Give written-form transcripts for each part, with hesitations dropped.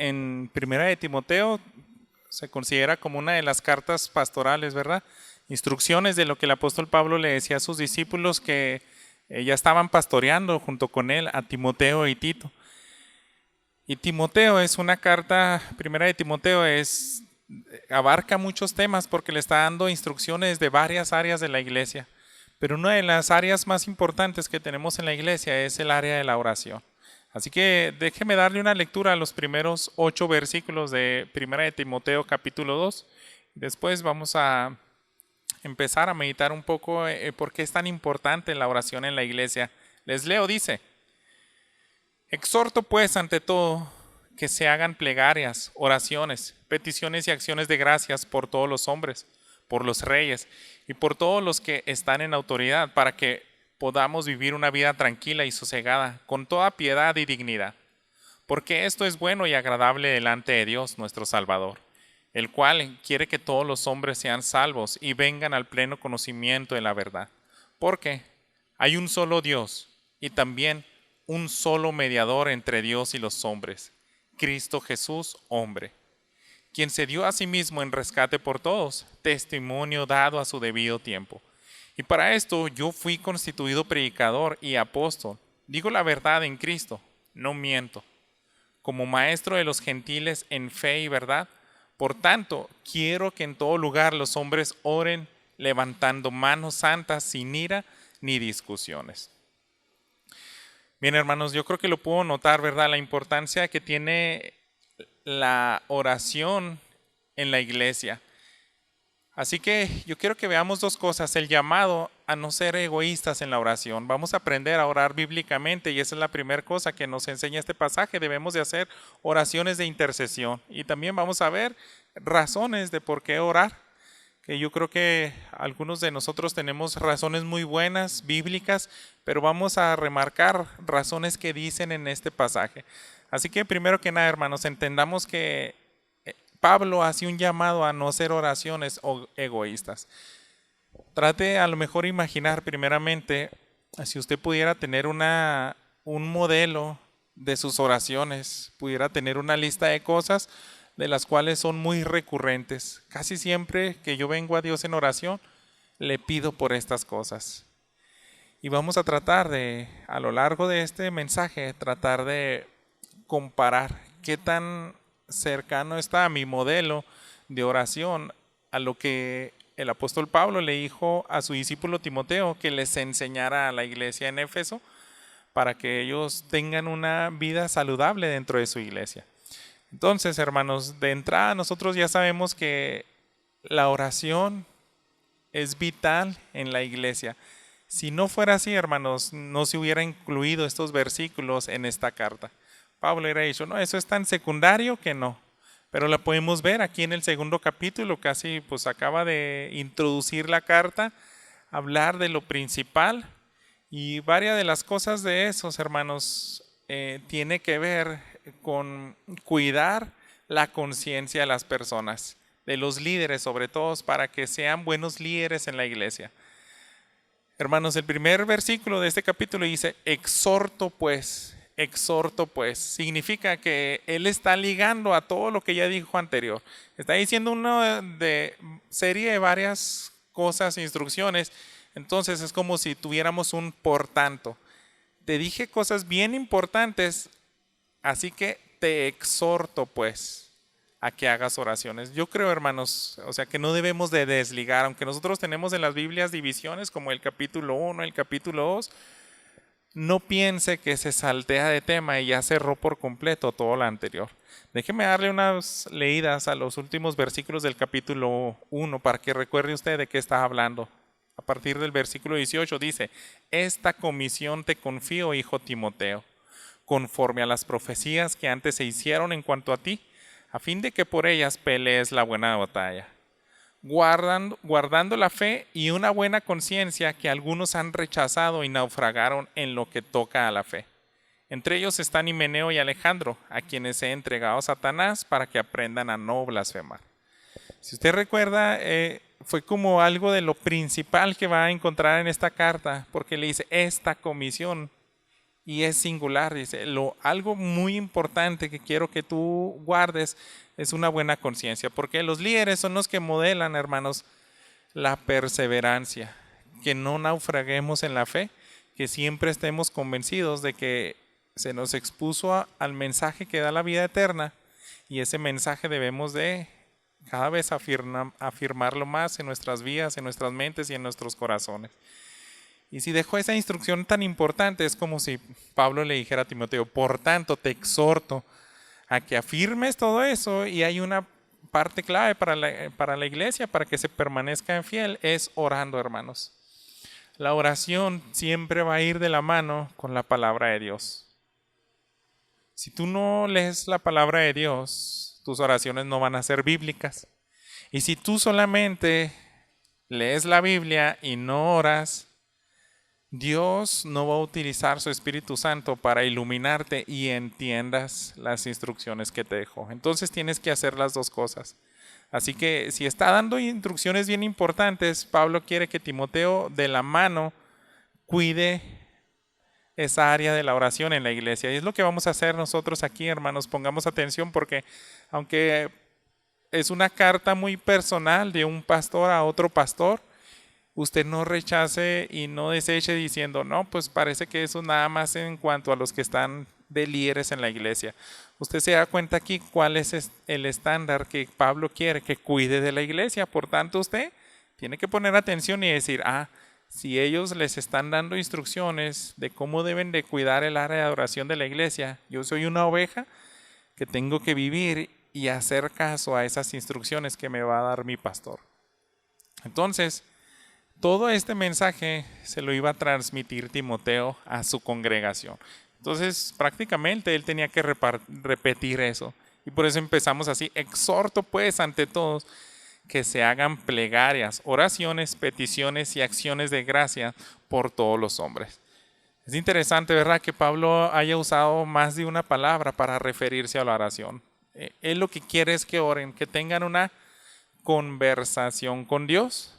en Primera de Timoteo se considera como una de las cartas pastorales, ¿verdad? Instrucciones de lo que el apóstol Pablo le decía a sus discípulos que ya estaban pastoreando junto con él, a Timoteo y Tito. Y Timoteo es una carta, Primera de Timoteo abarca muchos temas porque le está dando instrucciones de varias áreas de la iglesia. Pero una de las áreas más importantes que tenemos en la iglesia es el área de la oración. Así que déjeme darle una lectura a los primeros 8 versículos de Primera de Timoteo capítulo 2. Después vamos a empezar a meditar un poco por qué es tan importante la oración en la iglesia. Les leo, dice: exhorto pues ante todo que se hagan plegarias, oraciones, peticiones y acciones de gracias por todos los hombres, por los reyes y por todos los que están en autoridad, para que podamos vivir una vida tranquila y sosegada, con toda piedad y dignidad. Porque esto es bueno y agradable delante de Dios nuestro Salvador, el cual quiere que todos los hombres sean salvos y vengan al pleno conocimiento de la verdad. Porque hay un solo Dios y también un solo mediador entre Dios y los hombres, Cristo Jesús, hombre, quien se dio a sí mismo en rescate por todos, testimonio dado a su debido tiempo. Y para esto yo fui constituido predicador y apóstol. Digo la verdad en Cristo, no miento. Como maestro de los gentiles en fe y verdad, por tanto, quiero que en todo lugar los hombres oren levantando manos santas sin ira ni discusiones. Bien, hermanos, yo creo que lo puedo notar, ¿verdad? La importancia que tiene la oración en la iglesia. Así que yo quiero que veamos 2 cosas: el llamado a no ser egoístas en la oración. Vamos a aprender a orar bíblicamente y esa es la primera cosa que nos enseña este pasaje. Debemos de hacer oraciones de intercesión y también vamos a ver razones de por qué orar, que yo creo que algunos de nosotros tenemos razones muy buenas, bíblicas, pero vamos a remarcar razones que dicen en este pasaje. Así que primero que nada, hermanos, entendamos que Pablo hace un llamado a no hacer oraciones egoístas. Trate a lo mejor imaginar primeramente, si usted pudiera tener un modelo de sus oraciones, pudiera tener una lista de cosas de las cuales son muy recurrentes. Casi siempre que yo vengo a Dios en oración, le pido por estas cosas. Y vamos a tratar de, a lo largo de este mensaje, tratar de comparar qué tan cercano está mi modelo de oración a lo que el apóstol Pablo le dijo a su discípulo Timoteo que les enseñara a la iglesia en Éfeso para que ellos tengan una vida saludable dentro de su iglesia. Entonces, hermanos, de entrada nosotros ya sabemos que la oración es vital en la iglesia. Si no fuera así, hermanos, no se hubiera incluido estos versículos en esta carta. Pablo hubiera dicho, no, eso es tan secundario que no. Pero la podemos ver aquí en el 2 capítulo, casi pues acaba de introducir la carta, hablar de lo principal y varias de las cosas de esos, hermanos, tiene que ver con cuidar la conciencia de las personas, de los líderes sobre todo, para que sean buenos líderes en la iglesia. Hermanos, el primer versículo de este capítulo dice, exhorto pues, significa que él está ligando a todo lo que ya dijo anterior. Está diciendo una serie de varias cosas, instrucciones, entonces es como si tuviéramos un por tanto. Te dije cosas bien importantes, así que te exhorto pues a que hagas oraciones. Yo creo, hermanos, o sea que no debemos de desligar, aunque nosotros tenemos en las Biblias divisiones como el capítulo 1, el capítulo 2, no piense que se saltea de tema y ya cerró por completo todo lo anterior. Déjeme darle unas leídas a los últimos versículos del capítulo 1 para que recuerde usted de qué está hablando. A partir del versículo 18 dice, esta comisión te confío, hijo Timoteo, conforme a las profecías que antes se hicieron en cuanto a ti, a fin de que por ellas pelees la buena batalla, guardando la fe y una buena conciencia que algunos han rechazado y naufragaron en lo que toca a la fe. Entre ellos están Himeneo y Alejandro, a quienes he entregado a Satanás para que aprendan a no blasfemar. Si usted recuerda, fue como algo de lo principal que va a encontrar en esta carta, porque le dice esta comisión. y es singular. Dice, algo muy importante que quiero que tú guardes es una buena conciencia, porque los líderes son los que modelan, hermanos, la perseverancia, que no naufraguemos en la fe, que siempre estemos convencidos de que se nos expuso al mensaje que da la vida eterna, y ese mensaje debemos de cada vez afirmarlo más en nuestras vidas, en nuestras mentes y en nuestros corazones. Y si dejó esa instrucción tan importante, es como si Pablo le dijera a Timoteo, por tanto te exhorto a que afirmes todo eso, y hay una parte clave para la iglesia, para que se permanezca en fiel, es orando, hermanos. La oración siempre va a ir de la mano con la palabra de Dios. Si tú no lees la palabra de Dios, tus oraciones no van a ser bíblicas. Y si tú solamente lees la Biblia y no oras, Dios no va a utilizar su Espíritu Santo para iluminarte y entiendas las instrucciones que te dejó. Entonces tienes que hacer las dos cosas. Así que si está dando instrucciones bien importantes, Pablo quiere que Timoteo de la mano cuide esa área de la oración en la iglesia. Y es lo que vamos a hacer nosotros aquí, hermanos. Pongamos atención, porque aunque es una carta muy personal de un pastor a otro pastor, usted no rechace y no deseche diciendo, no, pues parece que eso nada más en cuanto a los que están de líderes en la iglesia. Usted se da cuenta aquí cuál es el estándar que Pablo quiere que cuide de la iglesia. Por tanto, usted tiene que poner atención y decir, si ellos les están dando instrucciones de cómo deben de cuidar el área de adoración de la iglesia, yo soy una oveja que tengo que vivir y hacer caso a esas instrucciones que me va a dar mi pastor. Entonces, todo este mensaje se lo iba a transmitir Timoteo a su congregación. Entonces, prácticamente él tenía que repetir eso. Y por eso empezamos así. Exhorto pues ante todos que se hagan plegarias, oraciones, peticiones y acciones de gracia por todos los hombres. Es interesante, ¿verdad?, que Pablo haya usado más de una palabra para referirse a la oración. Él lo que quiere es que oren, que tengan una conversación con Dios.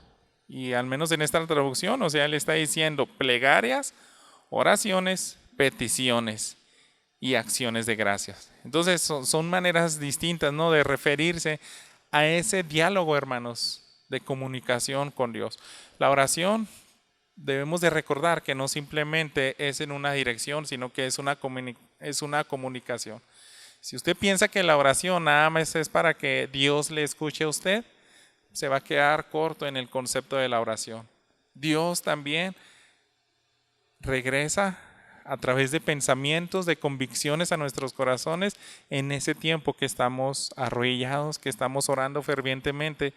Y al menos en esta traducción, o sea, él está diciendo plegarias, oraciones, peticiones y acciones de gracias. Entonces son maneras distintas, ¿no?, de referirse a ese diálogo, hermanos, de comunicación con Dios. La oración, debemos de recordar que no simplemente es en una dirección, sino que es una comunicación. Si usted piensa que la oración nada más es para que Dios le escuche a usted, se va a quedar corto en el concepto de la oración. Dios también regresa a través de pensamientos, de convicciones a nuestros corazones en ese tiempo que estamos arrodillados, que estamos orando fervientemente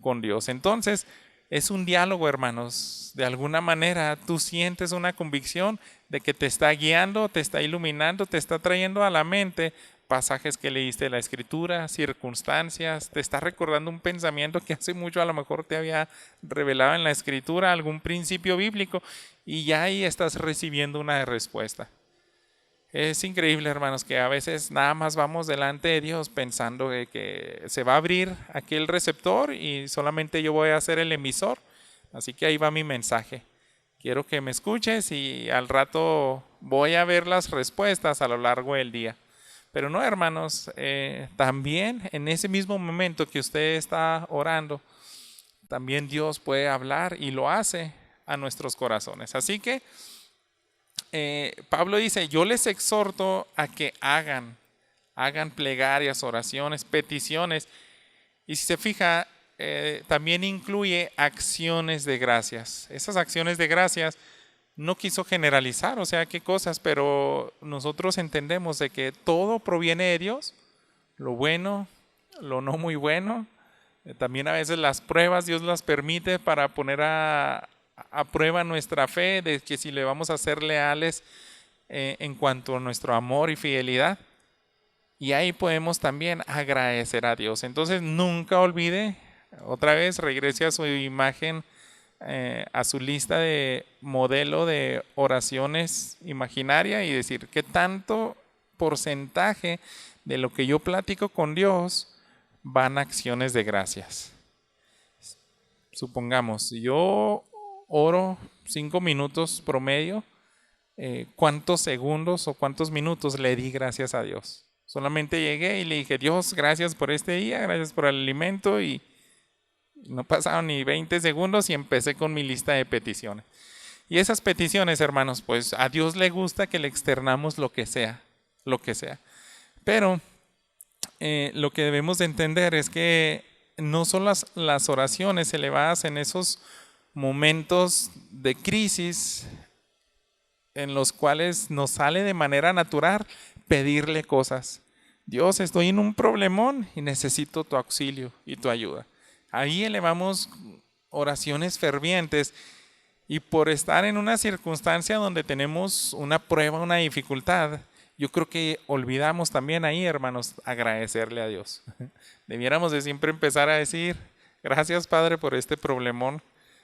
con Dios. Entonces, es un diálogo, hermanos. De alguna manera tú sientes una convicción de que te está guiando, te está iluminando, te está trayendo a la mente pasajes que leíste de la Escritura, circunstancias, te está recordando un pensamiento que hace mucho a lo mejor te había revelado en la Escritura, algún principio bíblico, y ya ahí estás recibiendo una respuesta. Es increíble, hermanos, que a veces nada más vamos delante de Dios pensando que se va a abrir aquel receptor y solamente yo voy a ser el emisor. Así que ahí va mi mensaje. Quiero que me escuches y al rato voy a ver las respuestas a lo largo del día. Pero no, hermanos, también en ese mismo momento que usted está orando, también Dios puede hablar y lo hace a nuestros corazones. Así que Pablo dice, yo les exhorto a que hagan plegarias, oraciones, peticiones. Y si se fija, también incluye acciones de gracias. Esas acciones de gracias no quiso generalizar, o sea, qué cosas, pero nosotros entendemos de que todo proviene de Dios, lo bueno, lo no muy bueno. También a veces las pruebas Dios las permite para poner a prueba nuestra fe, de que si le vamos a ser leales en cuanto a nuestro amor y fidelidad. Y ahí podemos también agradecer a Dios. Entonces nunca olvide, otra vez regrese a su imagen, a su lista de modelo de oraciones imaginaria y decir qué tanto porcentaje de lo que yo platico con Dios van a acciones de gracias. Supongamos, si yo oro 5 minutos promedio, cuántos segundos o cuántos minutos le di gracias a Dios. Solamente llegué y le dije, Dios, gracias por este día, gracias por el alimento, y no pasaron ni 20 segundos y empecé con mi lista de peticiones. Y esas peticiones, hermanos, pues a Dios le gusta que le externamos lo que sea, lo que sea. Pero lo que debemos de entender es que no son las oraciones elevadas en esos momentos de crisis en los cuales nos sale de manera natural pedirle cosas. Dios, estoy en un problemón y necesito tu auxilio y tu ayuda. Ahí elevamos oraciones fervientes, y por estar en una circunstancia donde tenemos una prueba, una dificultad, yo creo que olvidamos también ahí, hermanos, agradecerle a Dios. Debiéramos de siempre empezar a decir, gracias Padre por este problemón,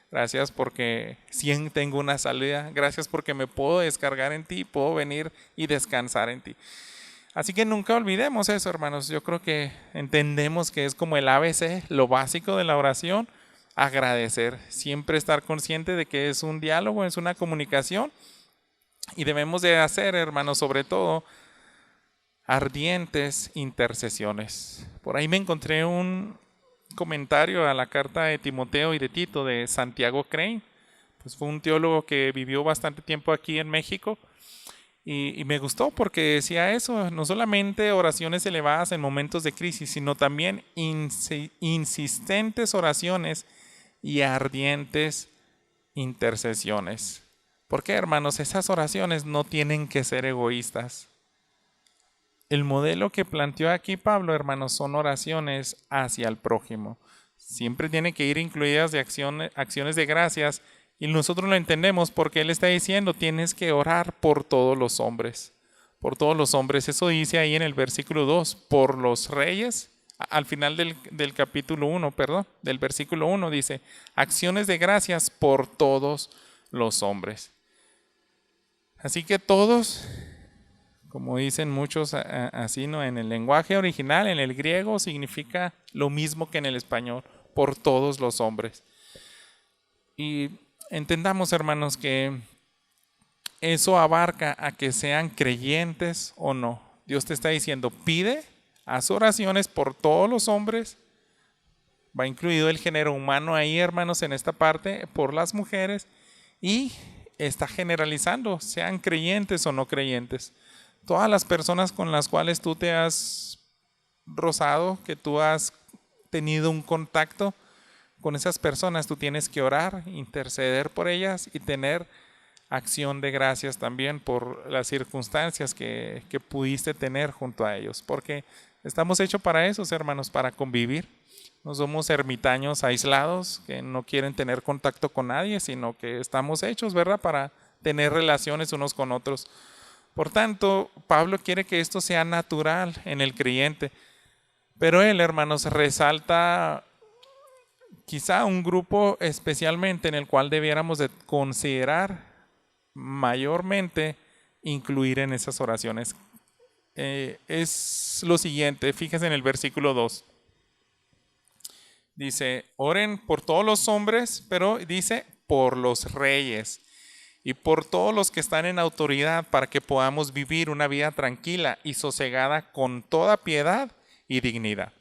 gracias porque sí tengo una salida, gracias porque me puedo descargar en ti, puedo venir y descansar en ti. Así que nunca olvidemos eso, hermanos. Yo creo que entendemos que es como el ABC, lo básico de la oración, agradecer, siempre estar consciente de que es un diálogo, es una comunicación, y debemos de hacer, hermanos, sobre todo, ardientes intercesiones. Por ahí me encontré un comentario a la carta de Timoteo y de Tito de Santiago Crane. Pues fue un teólogo que vivió bastante tiempo aquí en México, y me gustó porque decía eso, no solamente oraciones elevadas en momentos de crisis, sino también insistentes oraciones y ardientes intercesiones. ¿Por qué, hermanos? Esas oraciones no tienen que ser egoístas. El modelo que planteó aquí Pablo, hermanos, son oraciones hacia el prójimo. Siempre tienen que ir incluidas de acciones de gracias, y nosotros lo entendemos porque él está diciendo, tienes que orar por todos los hombres. Por todos los hombres. Eso dice ahí en el versículo 2, por los reyes. Al final del capítulo 1, del versículo 1 dice, acciones de gracias por todos los hombres. Así que todos, como dicen muchos así, ¿no? En el lenguaje original, en el griego, significa lo mismo que en el español, por todos los hombres. Y entendamos, hermanos, que eso abarca a que sean creyentes o no. Dios te está diciendo, pide, haz oraciones por todos los hombres. Va incluido el género humano ahí, hermanos, en esta parte, por las mujeres. Y está generalizando, sean creyentes o no creyentes. Todas las personas con las cuales tú te has rozado, que tú has tenido un contacto con esas personas, tú tienes que orar, interceder por ellas y tener acción de gracias también por las circunstancias que pudiste tener junto a ellos, porque estamos hechos para eso, hermanos, para convivir. No somos ermitaños aislados que no quieren tener contacto con nadie, sino que estamos hechos, ¿verdad?, para tener relaciones unos con otros. Por tanto, Pablo quiere que esto sea natural en el creyente, pero él, hermanos, resalta quizá un grupo especialmente en el cual debiéramos de considerar mayormente incluir en esas oraciones. Es lo siguiente, fíjense en el versículo 2. Dice, oren por todos los hombres, pero dice, por los reyes y por todos los que están en autoridad, para que podamos vivir una vida tranquila y sosegada con toda piedad y dignidad.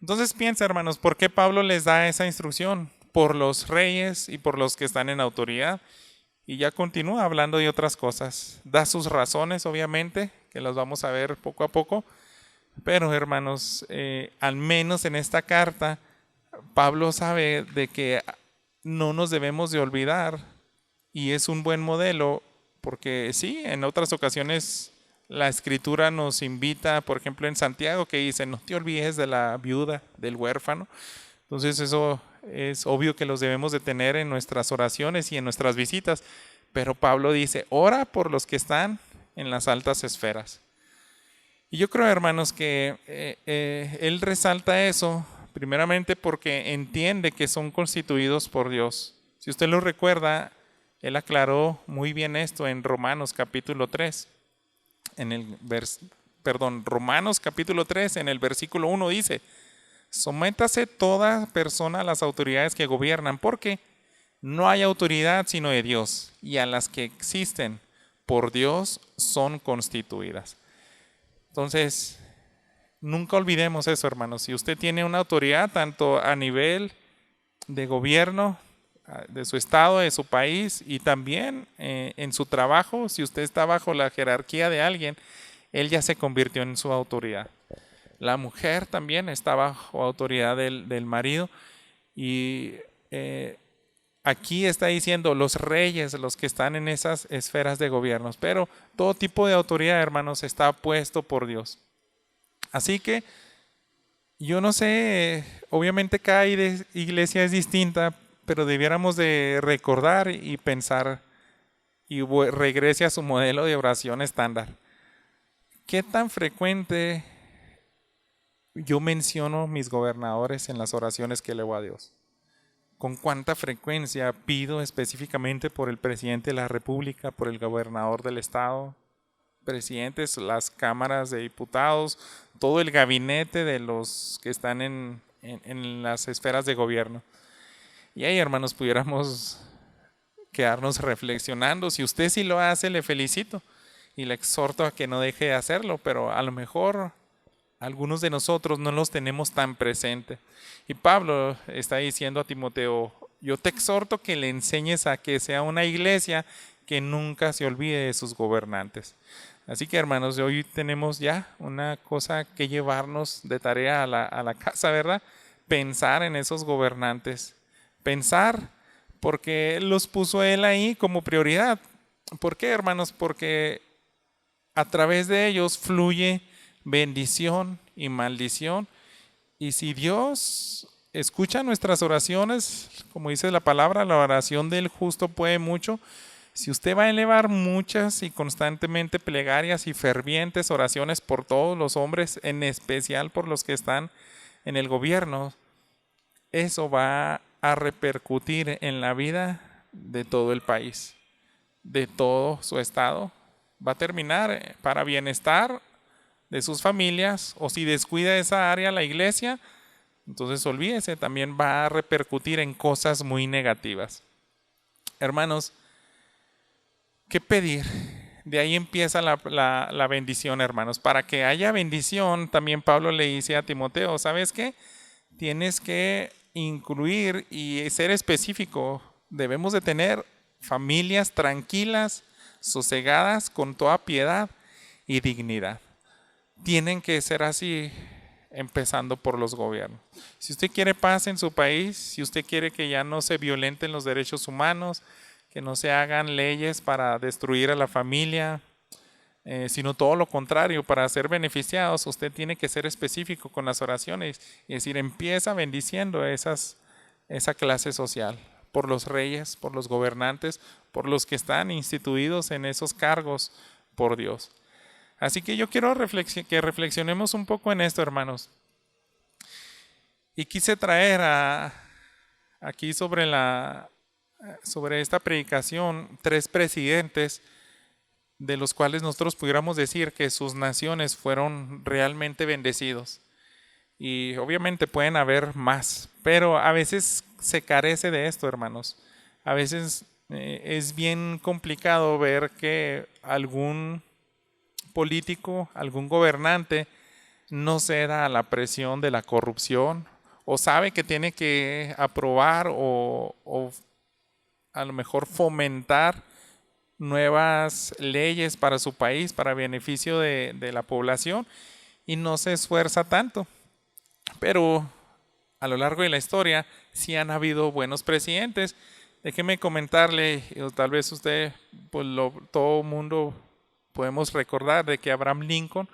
Entonces piensa, hermanos, ¿por qué Pablo les da esa instrucción? Por los reyes y por los que están en autoridad. Y ya continúa hablando de otras cosas. Da sus razones, obviamente, que las vamos a ver poco a poco. Pero, hermanos, al menos en esta carta, Pablo sabe de que no nos debemos de olvidar, y es un buen modelo, porque sí, en otras ocasiones la Escritura nos invita, por ejemplo en Santiago, que dice, no te olvides de la viuda, del huérfano. Entonces eso es obvio que los debemos de tener en nuestras oraciones y en nuestras visitas. Pero Pablo dice, ora por los que están en las altas esferas. Y yo creo, hermanos, que él resalta eso primeramente porque entiende que son constituidos por Dios. Si usted lo recuerda, él aclaró muy bien esto en Romanos capítulo 3. Romanos capítulo 3, en el versículo 1 dice, sométase toda persona a las autoridades que gobiernan, porque No hay autoridad sino de Dios, y a las que existen por Dios son constituidas. Entonces, nunca olvidemos eso, hermanos. Si usted tiene una autoridad, tanto a nivel de gobierno, de su estado, de su país, y también en su trabajo, si usted está bajo la jerarquía de alguien, él ya se convirtió en su autoridad. La mujer también está bajo autoridad del marido, y aquí está diciendo los reyes, los que están en esas esferas de gobiernos, pero todo tipo de autoridad, hermanos, está puesto por Dios. Así que yo no sé, obviamente cada iglesia es distinta, pero debiéramos de recordar y pensar y regrese a su modelo de oración estándar. ¿Qué tan frecuente yo menciono mis gobernadores en las oraciones que elevo a Dios? ¿Con cuánta frecuencia pido específicamente por el presidente de la República, por el gobernador del estado, presidentes, las cámaras de diputados, todo el gabinete de los que están en las esferas de gobierno? Y ahí, hermanos, pudiéramos quedarnos reflexionando. Si usted sí lo hace, le felicito y le exhorto a que no deje de hacerlo, pero a lo mejor algunos de nosotros no los tenemos tan presente. Y Pablo está diciendo a Timoteo, yo te exhorto que le enseñes a que sea una iglesia que nunca se olvide de sus gobernantes. Así que, hermanos, hoy tenemos ya una cosa que llevarnos de tarea a la casa, ¿verdad? Pensar en esos gobernantes. Pensar porque los puso él ahí como prioridad. ¿Por qué, hermanos? Porque a través de ellos fluye bendición y maldición. Y si Dios escucha nuestras oraciones, como dice la palabra, la oración del justo puede mucho. Si usted va a elevar muchas y constantemente plegarias y fervientes oraciones por todos los hombres, en especial por los que están en el gobierno, eso va a repercutir en la vida de todo el país, de todo su estado. Va a terminar para bienestar de sus familias, o si descuida esa área la iglesia, entonces olvídese, también va a repercutir en cosas muy negativas. Hermanos, ¿qué pedir? De ahí empieza la bendición, hermanos. Para que haya bendición, también Pablo le dice a Timoteo, ¿sabes qué? Tienes que incluir y ser específico. Debemos de tener familias tranquilas, sosegadas, con toda piedad y dignidad. Tienen que ser así, empezando por los gobiernos. Si usted quiere paz en su país, si usted quiere que ya no se violenten los derechos humanos, que no se hagan leyes para destruir a la familia, sino todo lo contrario, para ser beneficiados, usted tiene que ser específico con las oraciones y decir, empieza bendiciendo esa clase social, por los reyes, por los gobernantes, por los que están instituidos en esos cargos por Dios. Así que yo quiero que reflexionemos un poco en esto, hermanos. Y quise traer aquí sobre esta predicación 3 presidentes de los cuales nosotros pudiéramos decir que sus naciones fueron realmente bendecidos. Y obviamente pueden haber más, pero a veces se carece de esto, hermanos. A veces es bien complicado ver que algún político, algún gobernante no ceda a la presión de la corrupción, o sabe que tiene que aprobar o a lo mejor fomentar nuevas leyes para su país, para beneficio de la población, y no se esfuerza tanto. Pero a lo largo de la historia sí han habido buenos presidentes. Déjeme comentarle, tal vez usted, pues todo mundo podemos recordar de que Abraham Lincoln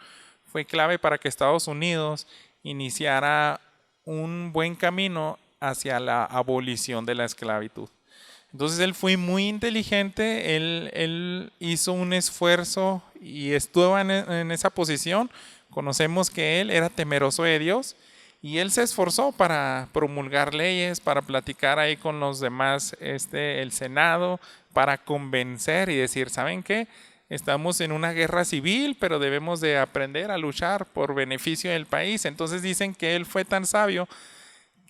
fue clave para que Estados Unidos iniciara un buen camino hacia la abolición de la esclavitud. Entonces él fue muy inteligente, él hizo un esfuerzo y estuvo en esa posición. Conocemos que él era temeroso de Dios y él se esforzó para promulgar leyes, para platicar ahí con los demás, el Senado, para convencer y decir, ¿saben qué? Estamos en una guerra civil, pero debemos de aprender a luchar por beneficio del país. Entonces dicen que él fue tan sabio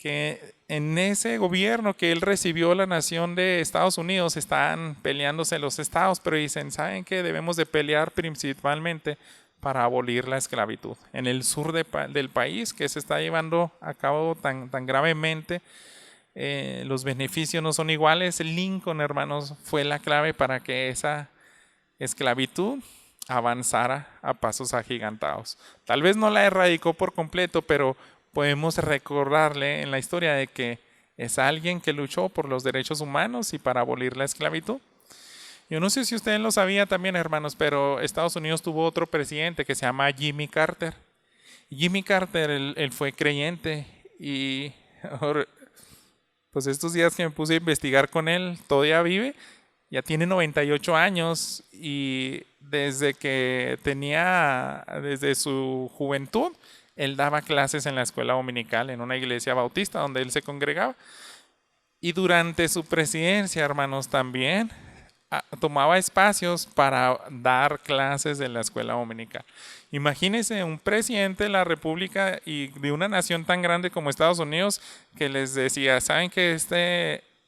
que en ese gobierno que él recibió la nación de Estados Unidos están peleándose los estados, pero dicen, ¿saben qué? Debemos de pelear principalmente para abolir la esclavitud. En el sur del país, que se está llevando a cabo tan gravemente, los beneficios no son iguales. Lincoln, hermanos, fue la clave para que esa esclavitud avanzara a pasos agigantados. Tal vez no la erradicó por completo, pero podemos recordarle en la historia de que es alguien que luchó por los derechos humanos y para abolir la esclavitud. Yo no sé si ustedes lo sabían también, hermanos, pero Estados Unidos tuvo otro presidente que se llama Jimmy Carter. Jimmy Carter, él fue creyente y pues estos días que me puse a investigar con él, todavía vive, ya tiene 98 años y desde su juventud, él daba clases en la escuela dominical en una iglesia bautista donde él se congregaba. Y durante su presidencia, hermanos, también tomaba espacios para dar clases en la escuela dominical. Imagínense un presidente de la República y de una nación tan grande como Estados Unidos que les decía, ¿saben que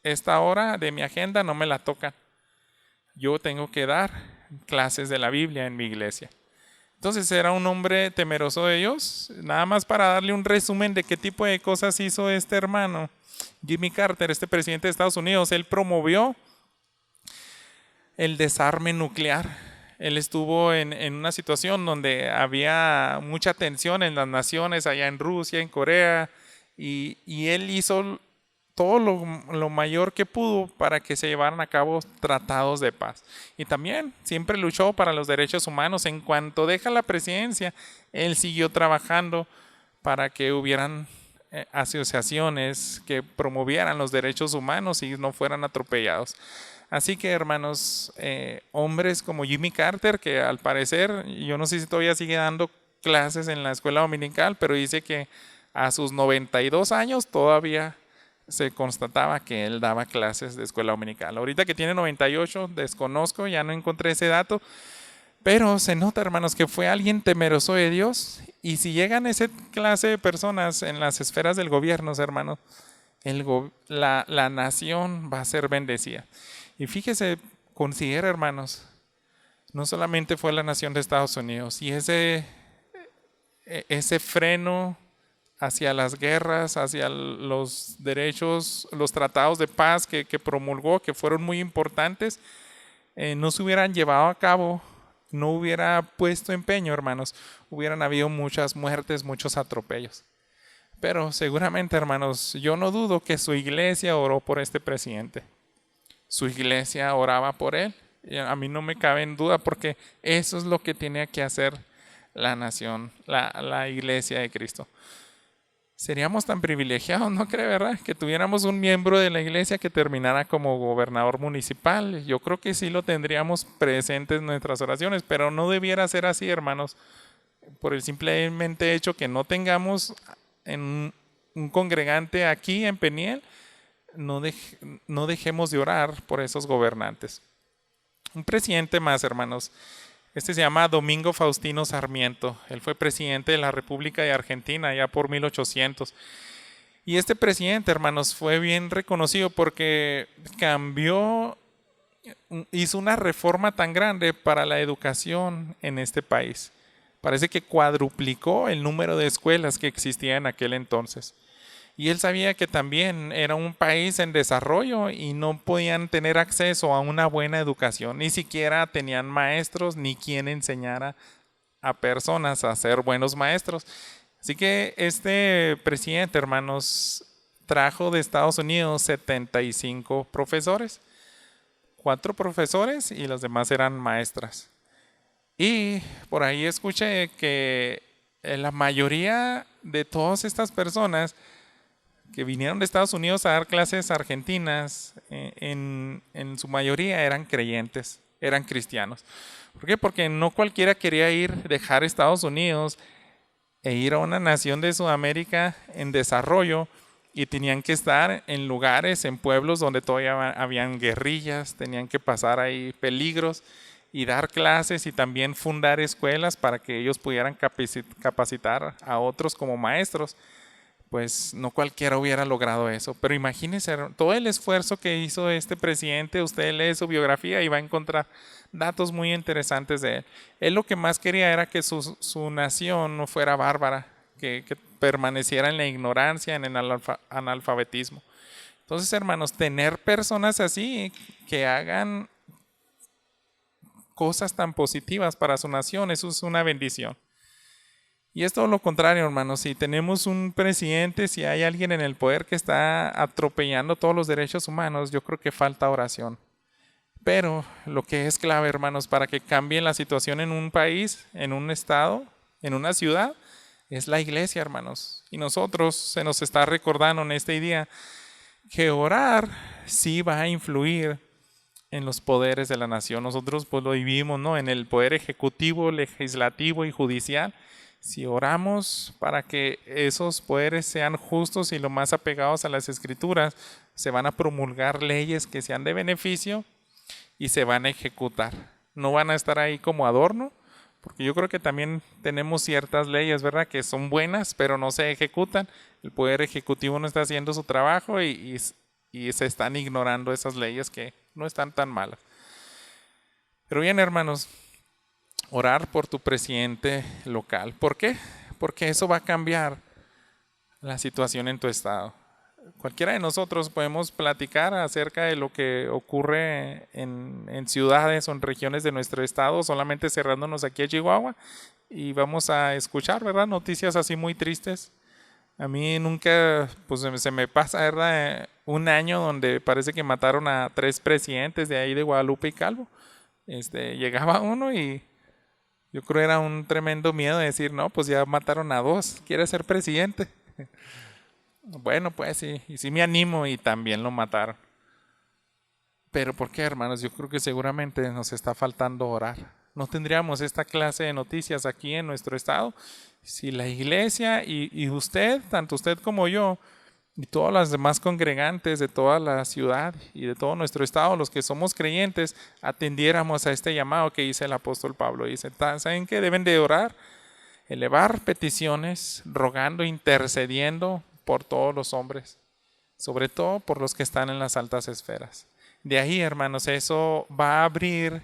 esta hora de mi agenda no me la tocan? Yo tengo que dar clases de la Biblia en mi iglesia. Entonces era un hombre temeroso de Dios. Nada más para darle un resumen de qué tipo de cosas hizo este hermano. Jimmy Carter, este presidente de Estados Unidos, él promovió el desarme nuclear. Él estuvo en una situación donde había mucha tensión en las naciones, allá en Rusia, en Corea, y él hizo todo lo mayor que pudo para que se llevaran a cabo tratados de paz. Y también siempre luchó para los derechos humanos. En cuanto deja la presidencia, él siguió trabajando para que hubieran asociaciones que promovieran los derechos humanos y no fueran atropellados. Así que, hermanos, hombres como Jimmy Carter, que al parecer, yo no sé si todavía sigue dando clases en la escuela dominical, pero dice que a sus 92 años todavía se constataba que él daba clases de escuela dominical. Ahorita que tiene 98, desconozco, ya no encontré ese dato, pero se nota, hermanos, que fue alguien temeroso de Dios. Y si llegan esa clase de personas en las esferas del gobierno, hermanos, la nación va a ser bendecida. Y fíjese, considera, hermanos, no solamente fue la nación de Estados Unidos, y ese freno hacia las guerras, hacia los derechos, los tratados de paz que promulgó, que fueron muy importantes, no se hubieran llevado a cabo, no hubiera puesto empeño, hermanos, hubieran habido muchas muertes, muchos atropellos. Pero seguramente, hermanos, yo no dudo que su iglesia oró por este presidente. Su iglesia oraba por él. Y a mí no me cabe en duda porque eso es lo que tenía que hacer la nación, la iglesia de Cristo. Seríamos tan privilegiados, ¿no cree, verdad? Que tuviéramos un miembro de la iglesia que terminara como gobernador municipal. Yo creo que sí lo tendríamos presente en nuestras oraciones, pero no debiera ser así, hermanos, por el simplemente hecho que no tengamos un congregante aquí en Peniel, no dejemos de orar por esos gobernantes. Un presidente más, hermanos. Este se llama Domingo Faustino Sarmiento. Él fue presidente de la República de Argentina ya por 1800. Y este presidente, hermanos, fue bien reconocido porque hizo una reforma tan grande para la educación en este país. Parece que cuadruplicó el número de escuelas que existía en aquel entonces. Y él sabía que también era un país en desarrollo y no podían tener acceso a una buena educación. Ni siquiera tenían maestros ni quien enseñara a personas a ser buenos maestros. Así que este presidente, hermanos, trajo de Estados Unidos 75 profesores. 4 profesores y los demás eran maestras. Y por ahí escuché que la mayoría de todas estas personas que vinieron de Estados Unidos a dar clases argentinas, en su mayoría eran creyentes, eran cristianos. ¿Por qué? Porque no cualquiera quería dejar Estados Unidos e ir a una nación de Sudamérica en desarrollo y tenían que estar en lugares, en pueblos donde todavía habían guerrillas, tenían que pasar ahí peligros y dar clases y también fundar escuelas para que ellos pudieran capacitar a otros como maestros. pues no cualquiera hubiera logrado eso. Pero imagínense todo el esfuerzo que hizo este presidente. Usted lee su biografía y va a encontrar datos muy interesantes de él. Él lo que más quería era que su nación no fuera bárbara, que permaneciera en la ignorancia, en el analfabetismo. Entonces, hermanos, tener personas así que hagan cosas tan positivas para su nación, eso es una bendición. Y es todo lo contrario, hermanos. Si tenemos un presidente, si hay alguien en el poder que está atropellando todos los derechos humanos, yo creo que falta oración. Pero lo que es clave, hermanos, para que cambie la situación en un país, en un estado, en una ciudad, es la iglesia, hermanos. Y nosotros se nos está recordando en este día que orar sí va a influir en los poderes de la nación. Nosotros pues lo vivimos, ¿no? En el poder ejecutivo, legislativo y judicial. Si oramos para que esos poderes sean justos y lo más apegados a las escrituras, se van a promulgar leyes que sean de beneficio y se van a ejecutar. No van a estar ahí como adorno, porque yo creo que también tenemos ciertas leyes, ¿verdad?, que son buenas, pero no se ejecutan. El poder ejecutivo no está haciendo su trabajo y se están ignorando esas leyes que no están tan malas. Pero bien, hermanos, orar por tu presidente local. ¿Por qué? Porque eso va a cambiar la situación en tu estado. Cualquiera de nosotros podemos platicar acerca de lo que ocurre en ciudades o en regiones de nuestro estado, solamente cerrándonos aquí a Chihuahua, y vamos a escuchar, ¿verdad?, noticias así muy tristes. A mí nunca, pues se me pasa, ¿verdad?, un año donde parece que mataron a 3 presidentes de ahí de Guadalupe y Calvo. Llegaba uno y yo creo que era un tremendo miedo de decir, no, pues ya mataron a 2, quiere ser presidente. Bueno, pues sí, y sí me animo, y también lo mataron. Pero ¿por qué, hermanos? Yo creo que seguramente nos está faltando orar. No tendríamos esta clase de noticias aquí en nuestro estado si la iglesia y usted, tanto usted como yo, y todas las demás congregantes de toda la ciudad y de todo nuestro estado, los que somos creyentes, atendiéramos a este llamado que dice el apóstol Pablo. Dice, ¿saben qué? Deben de orar, elevar peticiones, rogando, intercediendo por todos los hombres, sobre todo por los que están en las altas esferas. De ahí, hermanos, eso va a abrir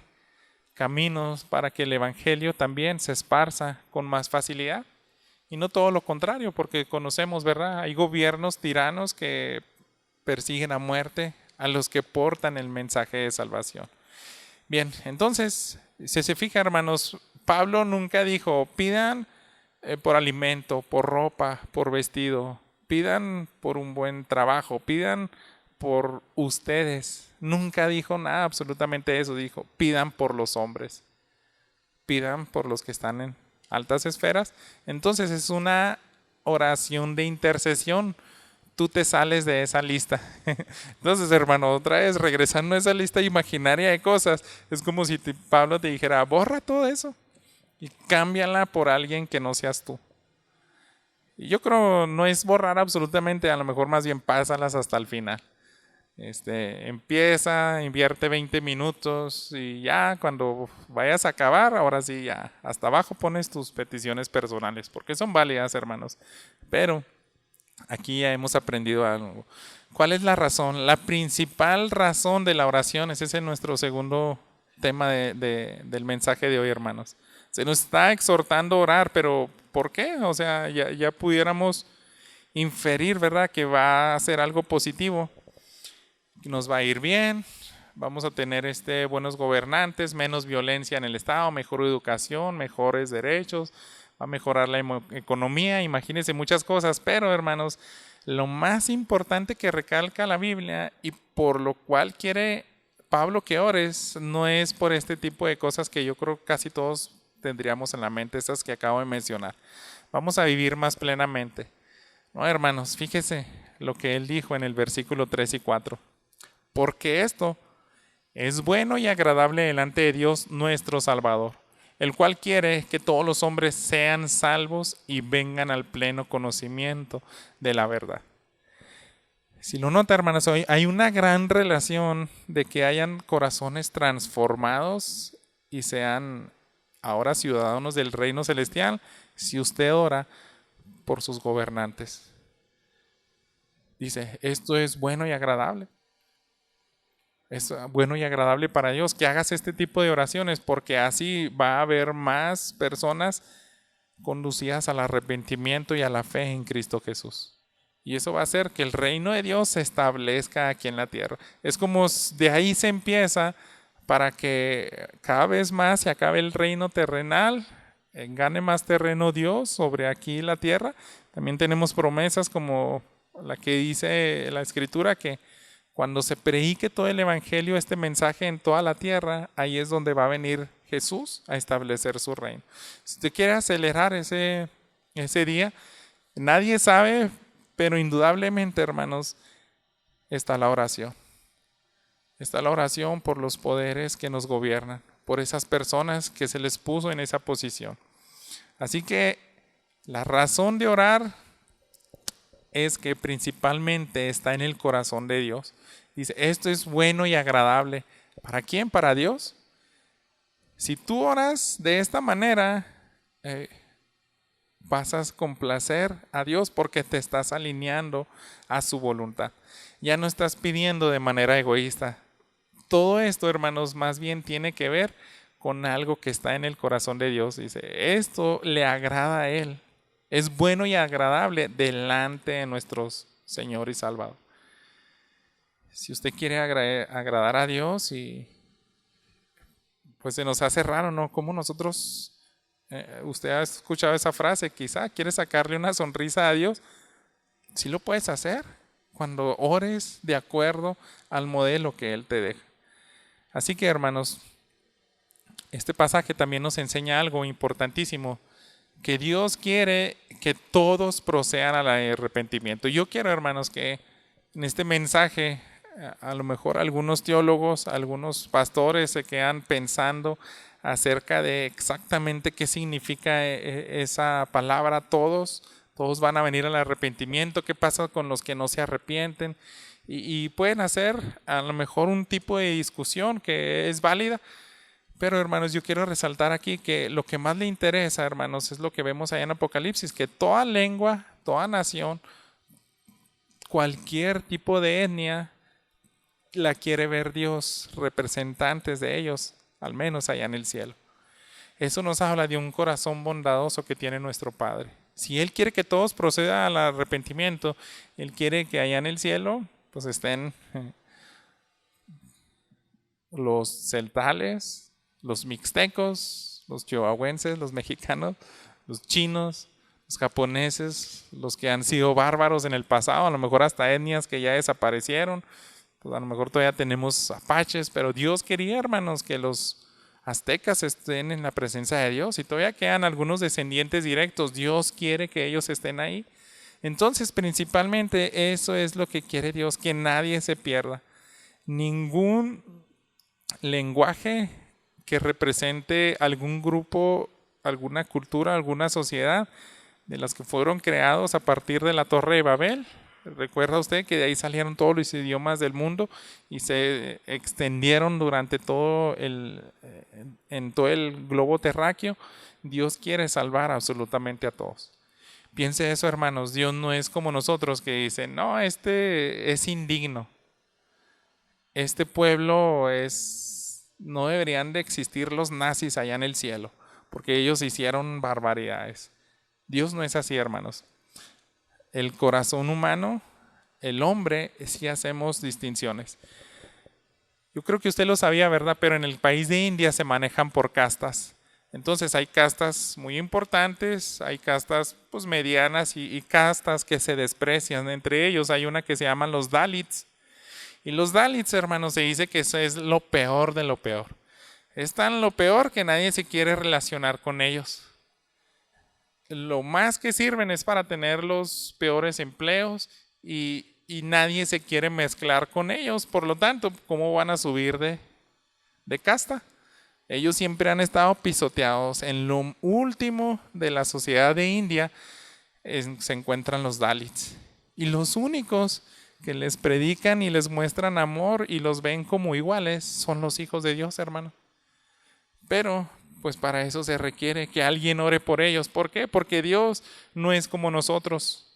caminos para que el evangelio también se esparza con más facilidad. Y no todo lo contrario, porque conocemos, ¿verdad?, hay gobiernos tiranos que persiguen a muerte a los que portan el mensaje de salvación. Bien, entonces, si se fija, hermanos, Pablo nunca dijo, pidan por alimento, por ropa, por vestido, pidan por un buen trabajo, pidan por ustedes. Nunca dijo nada, absolutamente eso. Dijo, pidan por los hombres, pidan por los que están en altas esferas. Entonces es una oración de intercesión. Tú te sales de esa lista. Entonces, hermano, otra vez regresando a esa lista imaginaria de cosas, es como si Pablo te dijera, borra todo eso y cámbiala por alguien que no seas tú. Y yo creo no es borrar absolutamente, a lo mejor más bien pásalas hasta el final. Empieza, invierte 20 minutos y ya cuando vayas a acabar, ahora sí ya, hasta abajo pones tus peticiones personales, porque son válidas, hermanos. Pero aquí ya hemos aprendido algo. ¿Cuál es la razón? La principal razón de la oración, ese es nuestro segundo tema del mensaje de hoy, hermanos. Se nos está exhortando a orar, pero ¿por qué? O sea, ya pudiéramos inferir, ¿verdad?, que va a ser algo positivo. Nos va a ir bien, vamos a tener buenos gobernantes, menos violencia en el Estado, mejor educación, mejores derechos, va a mejorar la economía, imagínense muchas cosas. Pero, hermanos, lo más importante que recalca la Biblia y por lo cual quiere Pablo que ores, no es por este tipo de cosas que yo creo casi todos tendríamos en la mente, estas que acabo de mencionar. Vamos a vivir más plenamente. No, hermanos, fíjese lo que él dijo en el versículo 3 y 4. Porque esto es bueno y agradable delante de Dios nuestro Salvador, el cual quiere que todos los hombres sean salvos y vengan al pleno conocimiento de la verdad. Si lo nota, hermanos, hoy hay una gran relación de que hayan corazones transformados y sean ahora ciudadanos del reino celestial si usted ora por sus gobernantes. Dice, esto es bueno y agradable. Es bueno y agradable para Dios que hagas este tipo de oraciones, porque así va a haber más personas conducidas al arrepentimiento y a la fe en Cristo Jesús. Y eso va a hacer que el reino de Dios se establezca aquí en la tierra. Es como de ahí se empieza para que cada vez más se acabe el reino terrenal, gane más terreno Dios sobre aquí la tierra. También tenemos promesas como la que dice la Escritura, que cuando se predique todo el evangelio, este mensaje en toda la tierra, ahí es donde va a venir Jesús a establecer su reino. Si usted quiere acelerar ese día, nadie sabe, pero indudablemente, hermanos, está la oración. Está la oración por los poderes que nos gobiernan, por esas personas que se les puso en esa posición. Así que la razón de orar es que principalmente está en el corazón de Dios. Dice, esto es bueno y agradable. ¿Para quién? Para Dios. Si tú oras de esta manera, vas a complacer a Dios porque te estás alineando a su voluntad. Ya no estás pidiendo de manera egoísta. Todo esto, hermanos, más bien tiene que ver con algo que está en el corazón de Dios. Dice, esto le agrada a Él. Es bueno y agradable delante de nuestro Señor y Salvador. Si usted quiere agradar a Dios, y pues se nos hace raro, ¿no? Como nosotros, usted ha escuchado esa frase, quizá quiere sacarle una sonrisa a Dios. Sí lo puedes hacer cuando ores de acuerdo al modelo que Él te deja. Así que, hermanos, este pasaje también nos enseña algo importantísimo, que Dios quiere que todos procedan al arrepentimiento. Yo quiero, hermanos, que en este mensaje, a lo mejor algunos teólogos, algunos pastores se quedan pensando acerca de exactamente qué significa esa palabra todos. Todos van a venir al arrepentimiento. ¿Qué pasa con los que no se arrepienten? Y pueden hacer a lo mejor un tipo de discusión que es válida. Pero, hermanos, yo quiero resaltar aquí que lo que más le interesa, hermanos, es lo que vemos allá en Apocalipsis, que toda lengua, toda nación, cualquier tipo de etnia, la quiere ver Dios, representantes de ellos, al menos allá en el cielo. Eso nos habla de un corazón bondadoso que tiene nuestro Padre. Si Él quiere que todos procedan al arrepentimiento, Él quiere que allá en el cielo pues estén los celtales, los mixtecos, los chihuahuenses, los mexicanos, los chinos, los japoneses, los que han sido bárbaros en el pasado, a lo mejor hasta etnias que ya desaparecieron, pues a lo mejor todavía tenemos apaches, pero Dios quería, hermanos, que los aztecas estén en la presencia de Dios, y todavía quedan algunos descendientes directos. Dios quiere que ellos estén ahí. Entonces, principalmente eso es lo que quiere Dios, que nadie se pierda. Ningún lenguaje que represente algún grupo, alguna cultura, alguna sociedad de las que fueron creados a partir de la Torre de Babel. Recuerda usted que de ahí salieron todos los idiomas del mundo y se extendieron durante en todo el globo terráqueo. Dios quiere salvar absolutamente a todos. Piense eso, hermanos. Dios no es como nosotros que dicen, no, este es indigno. Este pueblo no deberían de existir los nazis allá en el cielo, porque ellos hicieron barbaridades. Dios no es así, hermanos. El corazón humano, el hombre, sí hacemos distinciones. Yo creo que usted lo sabía, ¿verdad? Pero en el país de India se manejan por castas. Entonces hay castas muy importantes, hay castas pues medianas y castas que se desprecian. Entre ellos hay una que se llaman los Dalits. Y los Dalits, hermanos, se dice que eso es lo peor de lo peor. Es tan lo peor que nadie se quiere relacionar con ellos. Lo más que sirven es para tener los peores empleos y nadie se quiere mezclar con ellos. Por lo tanto, ¿cómo van a subir de casta? Ellos siempre han estado pisoteados. En lo último de la sociedad de India se encuentran los Dalits. Y los únicos que les predican y les muestran amor y los ven como iguales son los hijos de Dios, hermano. Pero pues para eso se requiere que alguien ore por ellos. ¿Por qué? Porque Dios no es como nosotros.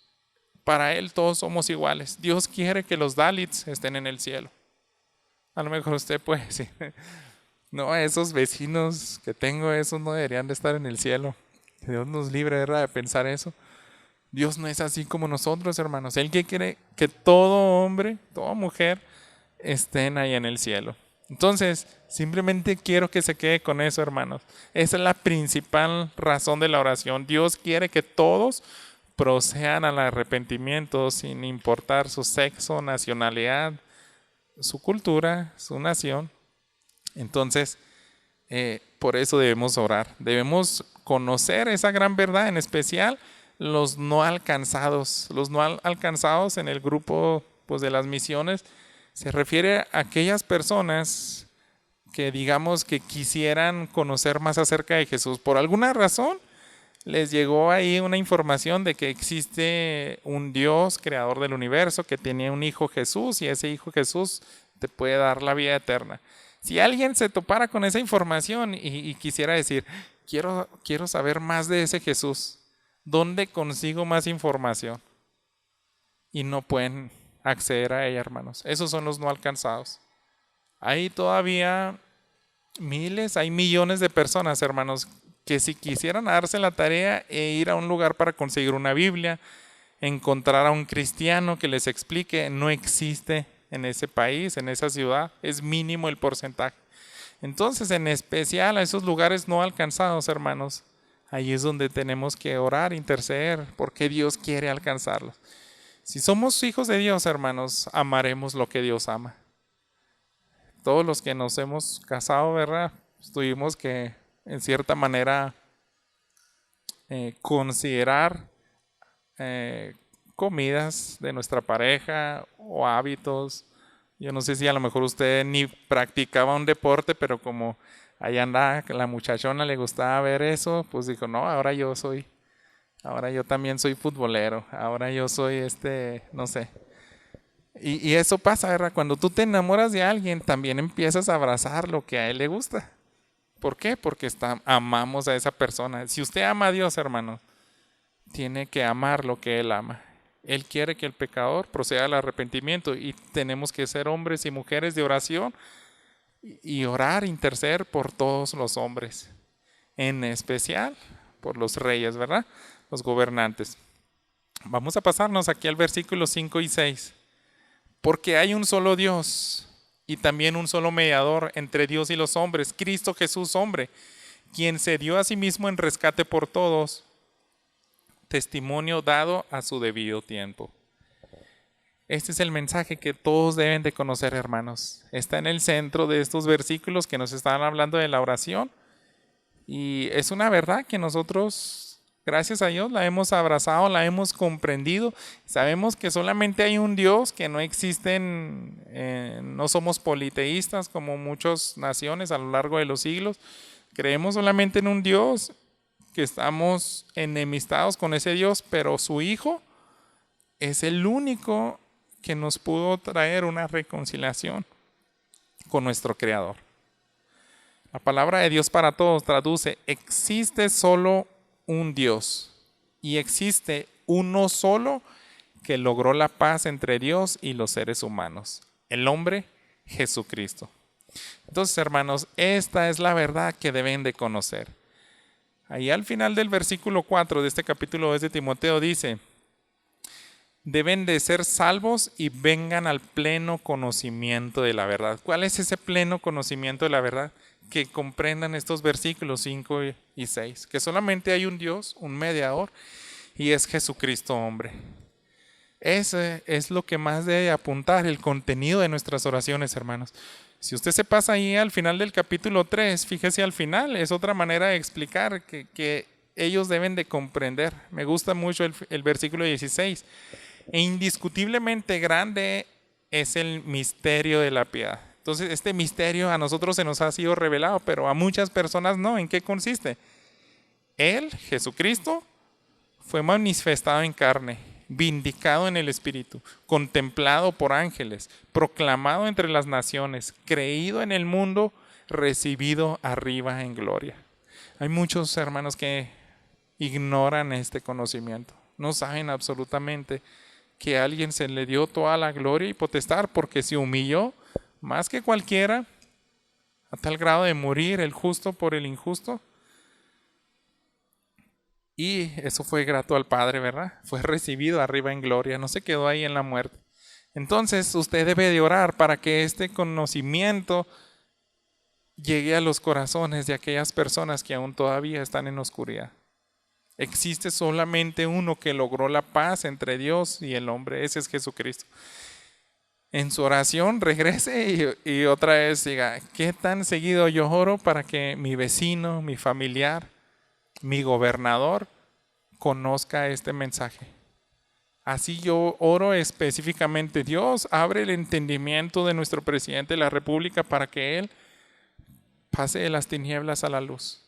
para Él todos somos iguales. Dios quiere que los Dalits estén en el cielo. A lo mejor usted puede decir, no, esos vecinos que tengo, esos no deberían de estar en el cielo. Que Dios nos libre, ¿verdad?, de pensar eso. Dios no es así como nosotros, hermanos. Él que quiere que todo hombre, toda mujer estén ahí en el cielo. Entonces, simplemente quiero que se quede con eso, hermanos. Esa es la principal razón de la oración. Dios quiere que todos procedan al arrepentimiento sin importar su sexo, nacionalidad, su cultura, su nación. Entonces, por eso debemos orar. Debemos conocer esa gran verdad, en especial los no alcanzados. Los no alcanzados en el grupo, pues, de las misiones se refiere a aquellas personas que, digamos, que quisieran conocer más acerca de Jesús. Por alguna razón les llegó ahí una información de que existe un Dios creador del universo que tenía un hijo Jesús y ese hijo Jesús te puede dar la vida eterna. Si alguien se topara con esa información y quisiera decir, quiero saber más de ese Jesús, ¿dónde consigo más información? Y no pueden acceder a ella, hermanos. Esos son los no alcanzados. Hay todavía miles, hay millones de personas, hermanos, que si quisieran darse la tarea e ir a un lugar para conseguir una Biblia, encontrar a un cristiano que les explique, no existe en ese país, en esa ciudad, es mínimo el porcentaje. Entonces, en especial a esos lugares no alcanzados, hermanos, ahí es donde tenemos que orar, interceder, porque Dios quiere alcanzarlos. Si somos hijos de Dios, hermanos, amaremos lo que Dios ama. Todos los que nos hemos casado, ¿verdad?, tuvimos que, en cierta manera, considerar comidas de nuestra pareja o hábitos. Yo no sé si a lo mejor usted ni practicaba un deporte, pero como ahí anda la muchachona, le gustaba ver eso, pues dijo, no, ahora yo también soy futbolero, ahora yo soy no sé. Y eso pasa, ¿verdad? Cuando tú te enamoras de alguien, también empiezas a abrazar lo que a él le gusta. ¿Por qué? Porque amamos a esa persona. Si usted ama a Dios, hermano, tiene que amar lo que Él ama. Él quiere que el pecador proceda al arrepentimiento y tenemos que ser hombres y mujeres de oración y orar, interceder por todos los hombres, en especial por los reyes, ¿verdad?, los gobernantes. Vamos a pasarnos aquí al versículo 5 y 6. Porque hay un solo Dios y también un solo mediador entre Dios y los hombres, Cristo Jesús hombre, quien se dio a sí mismo en rescate por todos, testimonio dado a su debido tiempo. Este es el mensaje que todos deben de conocer, hermanos. Está en el centro de estos versículos que nos están hablando de la oración. Y es una verdad que nosotros, gracias a Dios, la hemos abrazado, la hemos comprendido. Sabemos que solamente hay un Dios, que no existen, no somos politeístas como muchas naciones a lo largo de los siglos. Creemos solamente en un Dios, que estamos enemistados con ese Dios, pero su Hijo es el único que nos pudo traer una reconciliación con nuestro Creador. La palabra de Dios para todos traduce, existe solo un Dios y existe uno solo que logró la paz entre Dios y los seres humanos, el hombre Jesucristo. Entonces, hermanos, esta es la verdad que deben de conocer. Ahí al final del versículo 4 de este capítulo 2 de Timoteo dice, deben de ser salvos y vengan al pleno conocimiento de la verdad. ¿Cuál es ese pleno conocimiento de la verdad? Que comprendan estos versículos 5 y 6, que solamente hay un Dios, un mediador, y es Jesucristo hombre. Ese es lo que más debe apuntar el contenido de nuestras oraciones, hermanos. Si usted se pasa ahí al final del capítulo 3, fíjese al final, es otra manera de explicar que ellos deben de comprender. Me gusta mucho el versículo 16. E indiscutiblemente grande es el misterio de la piedad. Entonces, este misterio a nosotros se nos ha sido revelado, pero a muchas personas no. ¿En qué consiste? Él, Jesucristo, fue manifestado en carne, vindicado en el Espíritu, contemplado por ángeles, proclamado entre las naciones, creído en el mundo, recibido arriba en gloria. Hay muchos hermanos que ignoran este conocimiento, no saben absolutamente que a alguien se le dio toda la gloria y potestad porque se humilló más que cualquiera a tal grado de morir el justo por el injusto. Y eso fue grato al Padre, ¿verdad? Fue recibido arriba en gloria, no se quedó ahí en la muerte. Entonces usted debe de orar para que este conocimiento llegue a los corazones de aquellas personas que aún todavía están en oscuridad. Existe solamente uno que logró la paz entre Dios y el hombre, ese es Jesucristo. En su oración regrese y otra vez diga, ¿qué tan seguido yo oro para que mi vecino, mi familiar, mi gobernador conozca este mensaje? Así yo oro específicamente, Dios, abre el entendimiento de nuestro presidente de la República para que él pase de las tinieblas a la luz.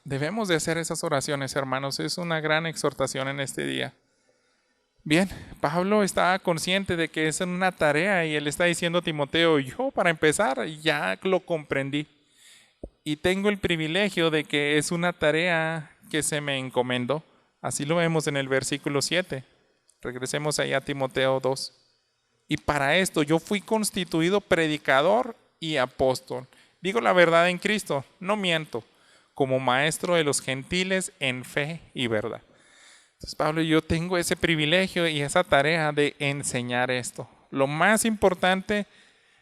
Debemos de hacer esas oraciones, hermanos. Es una gran exhortación en este día. Bien, Pablo estaba consciente de que es una tarea y él está diciendo a Timoteo, yo para empezar ya lo comprendí y tengo el privilegio de que es una tarea que se me encomendó. Así lo vemos en el versículo 7. Regresemos ahí a Timoteo 2. Y para esto yo fui constituido predicador y apóstol. Digo la verdad en Cristo, no miento, como maestro de los gentiles en fe y verdad. Entonces, Pablo, yo tengo ese privilegio y esa tarea de enseñar esto. Lo más importante,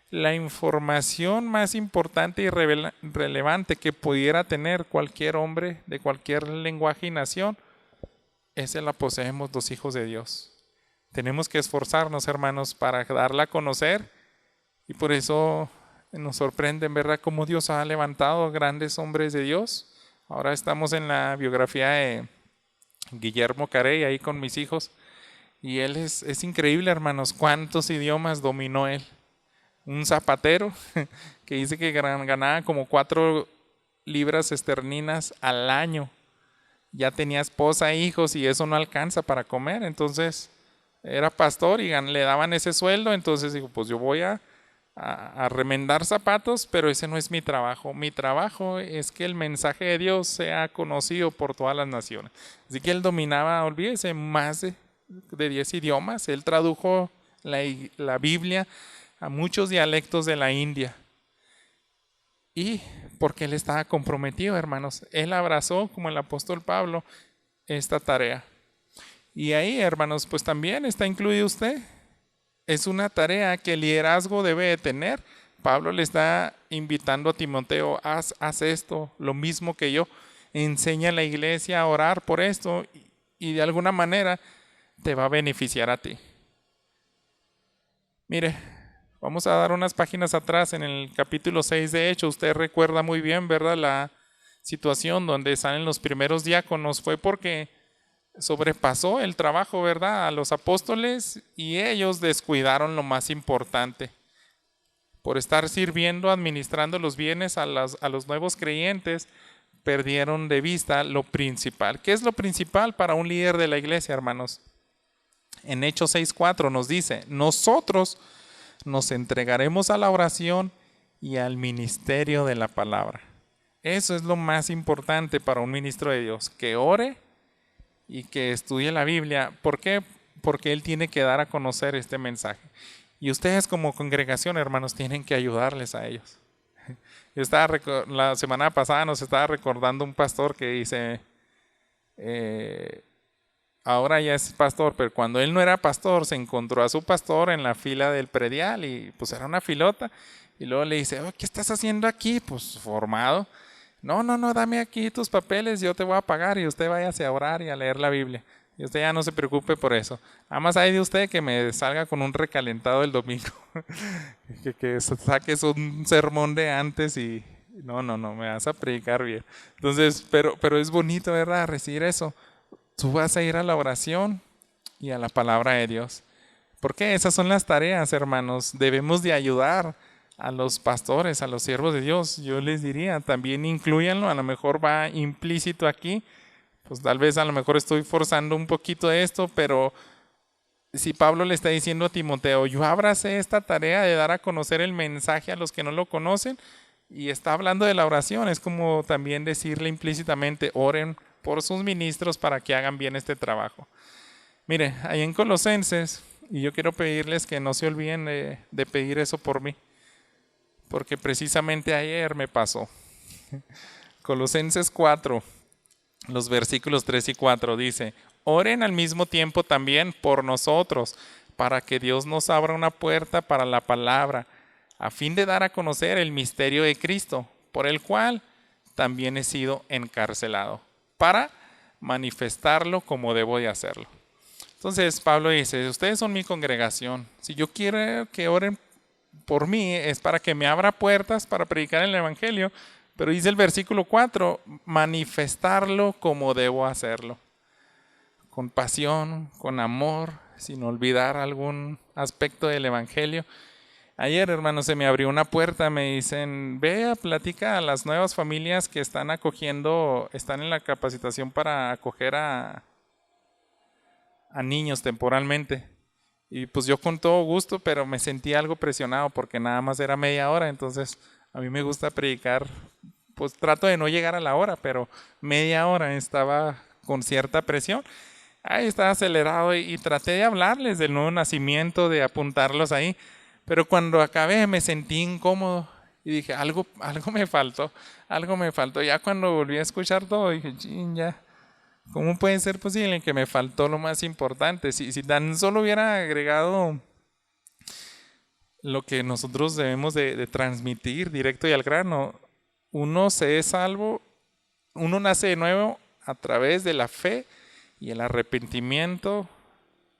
la información más importante y relevante que pudiera tener cualquier hombre de cualquier lenguaje y nación, esa la poseemos los hijos de Dios. Tenemos que esforzarnos, hermanos, para darla a conocer y por eso nos sorprende, ¿verdad?, cómo Dios ha levantado grandes hombres de Dios. Ahora estamos en la biografía de Guillermo Carey ahí con mis hijos y él es increíble, hermanos, cuántos idiomas dominó él. Un zapatero que dice que ganaba como 4 libras esterlinas al año. Ya tenía esposa e hijos y eso no alcanza para comer. Entonces era pastor y le daban ese sueldo. Entonces digo, pues yo voy a remendar zapatos, pero ese no es mi trabajo. Mi trabajo es que el mensaje de Dios sea conocido por todas las naciones. Así que él dominaba, olvídese, más de 10 idiomas. Él tradujo la Biblia a muchos dialectos de la India. Y porque él estaba comprometido, hermanos, él abrazó, como el apóstol Pablo, esta tarea. Y ahí, hermanos, pues también está incluido usted. Es una tarea que el liderazgo debe de tener. Pablo le está invitando a Timoteo, haz esto, lo mismo que yo. Enseña a la iglesia a orar por esto y de alguna manera te va a beneficiar a ti. Mire, vamos a dar unas páginas atrás en el capítulo 6 de Hechos. Usted recuerda muy bien, ¿verdad? La situación donde salen los primeros diáconos fue porque sobrepasó el trabajo, ¿verdad?, a los apóstoles y ellos descuidaron lo más importante. Por estar sirviendo, administrando los bienes a los nuevos creyentes, perdieron de vista lo principal. ¿Qué es lo principal para un líder de la iglesia, hermanos? En Hechos 6:4 nos dice, nosotros nos entregaremos a la oración y al ministerio de la palabra. Eso es lo más importante para un ministro de Dios, que ore y que estudie la Biblia. ¿Por qué? Porque él tiene que dar a conocer este mensaje. Y ustedes como congregación, hermanos, tienen que ayudarles a ellos. Yo la semana pasada nos estaba recordando un pastor que dice, ahora ya es pastor, pero cuando él no era pastor, se encontró a su pastor en la fila del predial y pues era una filota. Y luego le dice, ¿qué estás haciendo aquí? Pues formado. No, dame aquí tus papeles, yo te voy a pagar y usted váyase a orar y a leer la Biblia. Y usted ya no se preocupe por eso. Además hay de usted que me salga con un recalentado el domingo. que saques un sermón de antes y no, me vas a predicar bien. Entonces, pero es bonito, ¿verdad?, recibir eso. Tú vas a ir a la oración y a la palabra de Dios. Porque esas son las tareas, hermanos. Debemos de ayudar a los pastores, a los siervos de Dios. Yo les diría, también inclúyanlo. A lo mejor va implícito aquí. Pues tal vez a lo mejor estoy forzando un poquito esto, pero si Pablo le está diciendo a Timoteo, yo abracé esta tarea de dar a conocer el mensaje a los que no lo conocen, y está hablando de la oración, es como también decirle implícitamente, oren por sus ministros para que hagan bien este trabajo. Mire, ahí en Colosenses, y yo quiero pedirles que no se olviden de pedir eso por mí, porque precisamente ayer me pasó. Colosenses 4, los versículos 3 y 4 dice: oren al mismo tiempo también por nosotros, para que Dios nos abra una puerta para la palabra, a fin de dar a conocer el misterio de Cristo, por el cual también he sido encarcelado, para manifestarlo como debo de hacerlo. Entonces Pablo dice: ustedes son mi congregación. Si yo quiero que oren por mí, es para que me abra puertas para predicar el evangelio. Pero dice el versículo 4, manifestarlo como debo hacerlo. Con pasión, con amor, sin olvidar algún aspecto del evangelio. Ayer, hermano, se me abrió una puerta, me dicen: ve a platica a las nuevas familias que están acogiendo, están en la capacitación para acoger a niños temporalmente. Y pues yo con todo gusto, pero me sentí algo presionado porque nada más era media hora. Entonces a mí me gusta predicar, pues trato de no llegar a la hora, pero media hora estaba con cierta presión. Ahí estaba acelerado y traté de hablarles del nuevo nacimiento, de apuntarlos ahí. Pero cuando acabé me sentí incómodo y dije: algo me faltó, algo me faltó. Ya cuando volví a escuchar todo dije: chin, ya. ¿Cómo puede ser posible que me faltó lo más importante? Si tan solo hubiera agregado lo que nosotros debemos de transmitir directo y al grano. Uno se es salvo, uno nace de nuevo a través de la fe y el arrepentimiento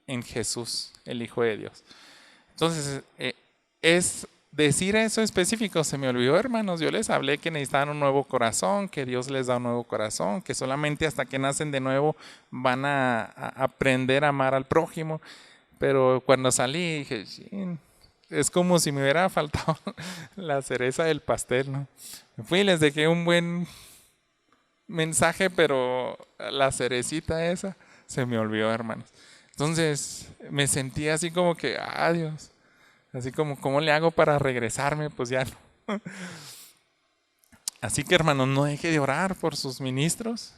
en Jesús, el Hijo de Dios. Entonces, es decir eso específico. Se me olvidó, hermanos. Yo les hablé que necesitaban un nuevo corazón, que Dios les da un nuevo corazón, que solamente hasta que nacen de nuevo van a aprender a amar al prójimo. Pero cuando salí dije: es como si me hubiera faltado la cereza del pastel, ¿no? Me fui y les dejé un buen mensaje, pero la cerecita esa se me olvidó, hermanos. Entonces me sentí así como que: Dios, así como, ¿cómo le hago para regresarme? Pues ya no. Así que, hermanos, no deje de orar por sus ministros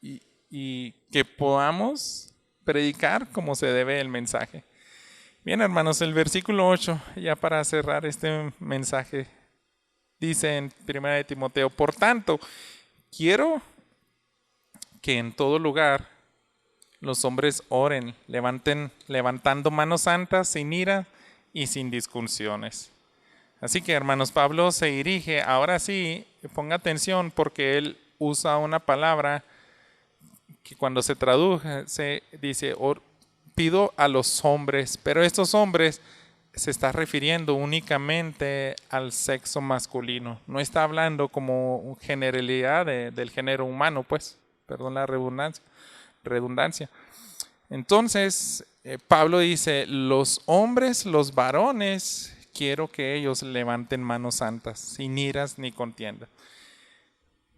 y que podamos predicar como se debe el mensaje. Bien, hermanos, el versículo 8, ya para cerrar este mensaje, dice en 1 de Timoteo: por tanto, quiero que en todo lugar los hombres oren, levantando manos santas, sin ira y sin discusiones. Así que, hermanos, Pablo se dirige, ahora sí, ponga atención, porque él usa una palabra que cuando se traduce se dice: pido a los hombres, pero estos hombres se está refiriendo únicamente al sexo masculino. No está hablando como generalidad del género humano, pues, perdón la redundancia. Entonces, Pablo dice: los hombres, los varones, quiero que ellos levanten manos santas, sin iras ni contienda.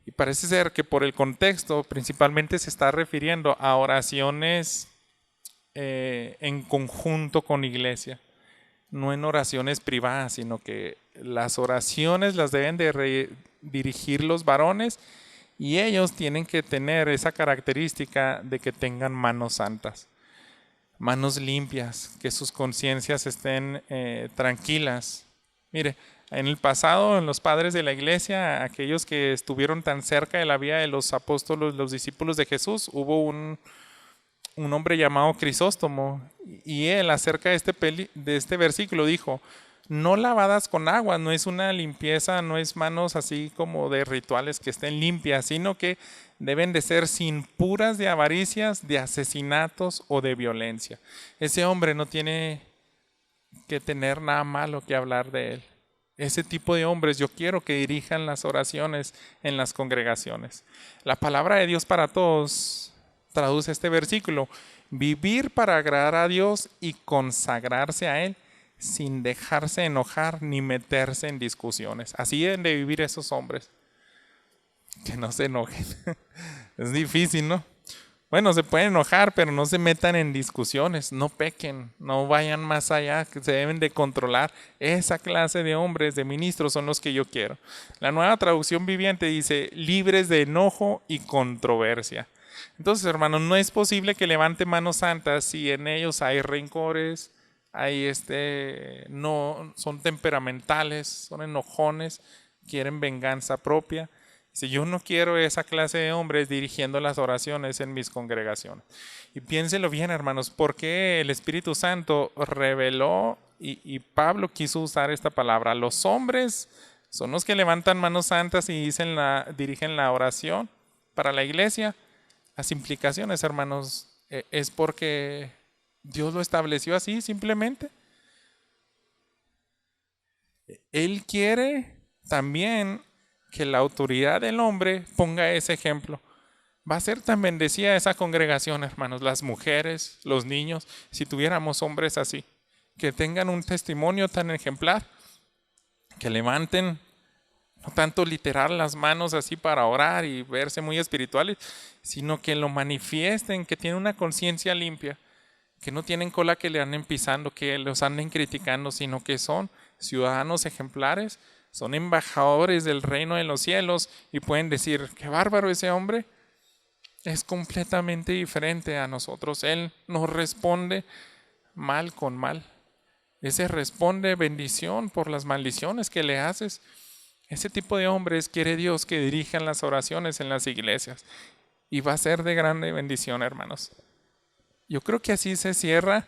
Y parece ser que por el contexto principalmente se está refiriendo a oraciones en conjunto con iglesia, no en oraciones privadas, sino que las oraciones las deben de dirigir los varones y ellos tienen que tener esa característica de que tengan manos santas, manos limpias, que sus conciencias estén tranquilas. Mire, en el pasado, en los padres de la iglesia, aquellos que estuvieron tan cerca de la vida de los apóstoles, los discípulos de Jesús, hubo un hombre llamado Crisóstomo, y él acerca de este versículo dijo: no lavadas con agua, no es una limpieza, no es manos así como de rituales que estén limpias, sino que deben de ser sin puras de avaricias, de asesinatos o de violencia. Ese hombre no tiene que tener nada malo que hablar de él. Ese tipo de hombres yo quiero que dirijan las oraciones en las congregaciones. La palabra de Dios para todos traduce este versículo: vivir para agradar a Dios y consagrarse a Él sin dejarse enojar ni meterse en discusiones. Así deben de vivir esos hombres. Que no se enojen. Es difícil, ¿no? Bueno, se pueden enojar, pero no se metan en discusiones, no pequen, no vayan más allá, que se deben de controlar. Esa clase de hombres, de ministros, son los que yo quiero. La Nueva Traducción Viviente dice: libres de enojo y controversia. Entonces, hermanos, no es posible que levante manos santas si en ellos hay rencores, hay no son temperamentales, son enojones, quieren venganza propia. Si yo no quiero esa clase de hombres dirigiendo las oraciones en mis congregaciones. Y piénselo bien, hermanos, porque el Espíritu Santo reveló y Pablo quiso usar esta palabra. Los hombres son los que levantan manos santas y dirigen la oración para la iglesia. Las implicaciones, hermanos, es porque Dios lo estableció así simplemente. Él quiere también que la autoridad del hombre ponga ese ejemplo. Va a ser tan bendecida esa congregación, hermanos, las mujeres, los niños, si tuviéramos hombres así, que tengan un testimonio tan ejemplar, que levanten, no tanto literal las manos así para orar y verse muy espirituales, sino que lo manifiesten, que tienen una conciencia limpia, que no tienen cola que le anden pisando, que los anden criticando, sino que son ciudadanos ejemplares, son embajadores del reino de los cielos y pueden decir, qué bárbaro ese hombre, es completamente diferente a nosotros. Él nos responde mal con mal. Ese responde bendición por las maldiciones que le haces. Ese tipo de hombres quiere Dios que dirijan las oraciones en las iglesias. Y va a ser de grande bendición, hermanos. Yo creo que así se cierra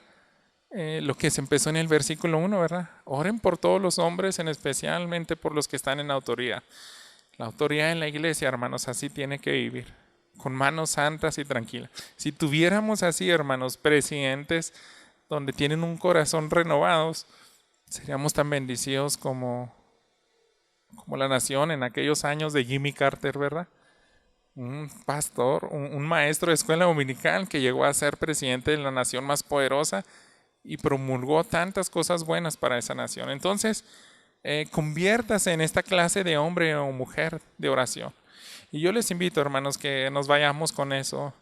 lo que se empezó en el versículo 1, ¿verdad? Oren por todos los hombres, especialmente por los que están en autoridad. La autoridad en la iglesia, hermanos, así tiene que vivir, con manos santas y tranquilas. Si tuviéramos así, hermanos, presidentes donde tienen un corazón renovados, seríamos tan bendecidos como la nación en aquellos años de Jimmy Carter, ¿verdad? Un pastor, un maestro de escuela dominical que llegó a ser presidente de la nación más poderosa y promulgó tantas cosas buenas para esa nación. Entonces, conviértase en esta clase de hombre o mujer de oración. Y yo les invito, hermanos, que nos vayamos con eso.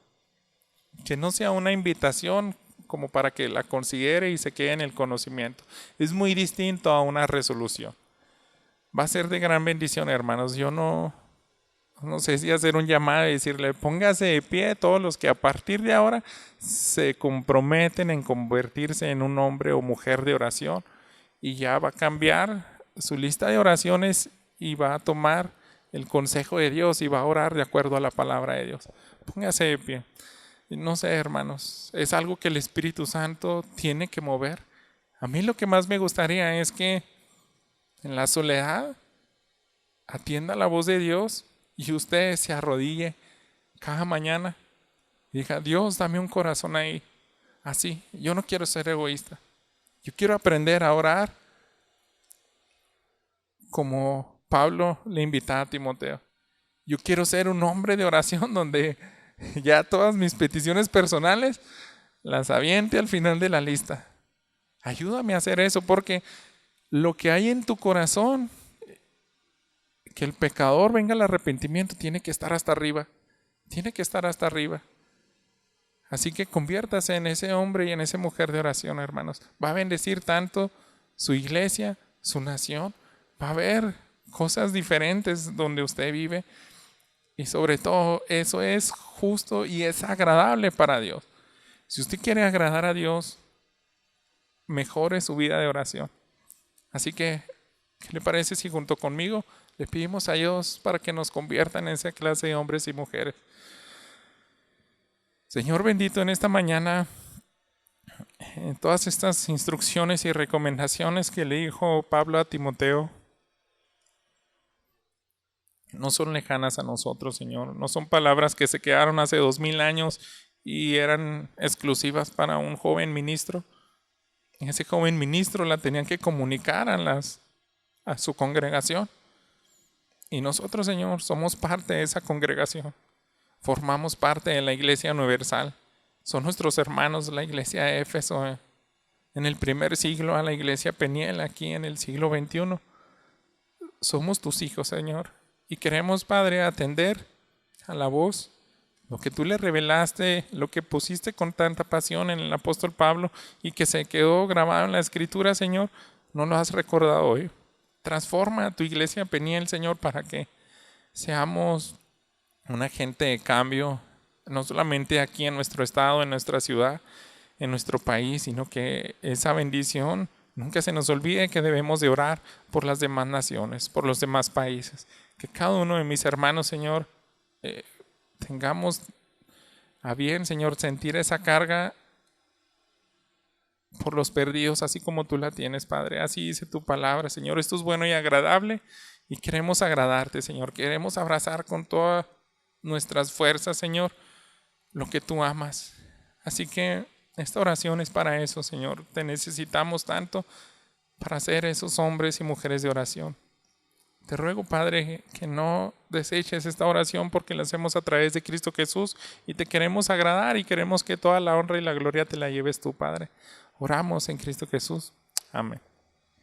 Que no sea una invitación como para que la considere y se quede en el conocimiento. Es muy distinto a una resolución. Va a ser de gran bendición, hermanos. Yo no sé si hacer un llamado y decirle, póngase de pie todos los que a partir de ahora se comprometen en convertirse en un hombre o mujer de oración y ya va a cambiar su lista de oraciones y va a tomar el consejo de Dios y va a orar de acuerdo a la palabra de Dios. Póngase de pie. No sé, hermanos, es algo que el Espíritu Santo tiene que mover. A mí lo que más me gustaría es que en la soledad atienda la voz de Dios y usted se arrodille cada mañana y diga, Dios, dame un corazón ahí. Así, yo no quiero ser egoísta. Yo quiero aprender a orar como Pablo le invitaba a Timoteo. Yo quiero ser un hombre de oración donde ya todas mis peticiones personales las aviente al final de la lista. Ayúdame a hacer eso porque lo que hay en tu corazón, que el pecador venga al arrepentimiento, tiene que estar hasta arriba. Tiene que estar hasta arriba. Así que conviértase en ese hombre y en esa mujer de oración, hermanos. Va a bendecir tanto su iglesia, su nación. Va a haber cosas diferentes donde usted vive. Y sobre todo, eso es justo y es agradable para Dios. Si usted quiere agradar a Dios, mejore su vida de oración. Así que, ¿qué le parece si junto conmigo le pedimos a Dios para que nos convierta en esa clase de hombres y mujeres? Señor bendito, en esta mañana, en todas estas instrucciones y recomendaciones que le dijo Pablo a Timoteo, no son lejanas a nosotros, Señor. No son palabras que se quedaron hace 2000 años y eran exclusivas para un joven ministro. Ese joven ministro la tenían que comunicar a su congregación. Y nosotros, Señor, somos parte de esa congregación. Formamos parte de la Iglesia Universal. Son nuestros hermanos, la Iglesia de Éfeso en el primer siglo, a la Iglesia Peniel aquí en el siglo XXI. Somos tus hijos, Señor. Y queremos, Padre, atender a la voz, lo que tú le revelaste, lo que pusiste con tanta pasión en el apóstol Pablo y que se quedó grabado en la Escritura, Señor, no lo has recordado hoy. Transforma a tu iglesia Peniel, Señor, para que seamos una gente de cambio no solamente aquí en nuestro estado, en nuestra ciudad, en nuestro país, sino que esa bendición nunca se nos olvide que debemos de orar por las demás naciones, por los demás países. Que cada uno de mis hermanos, Señor, tengamos a bien, Señor, sentir esa carga por los perdidos, así como tú la tienes, Padre. Así dice tu palabra, Señor. Esto es bueno y agradable y queremos agradarte, Señor. Queremos abrazar con todas nuestras fuerzas, Señor, lo que tú amas. Así que esta oración es para eso, Señor. Te necesitamos tanto para ser esos hombres y mujeres de oración. Te ruego, Padre, que no deseches esta oración porque la hacemos a través de Cristo Jesús y te queremos agradar y queremos que toda la honra y la gloria te la lleves tú, Padre. Oramos en Cristo Jesús. Amén.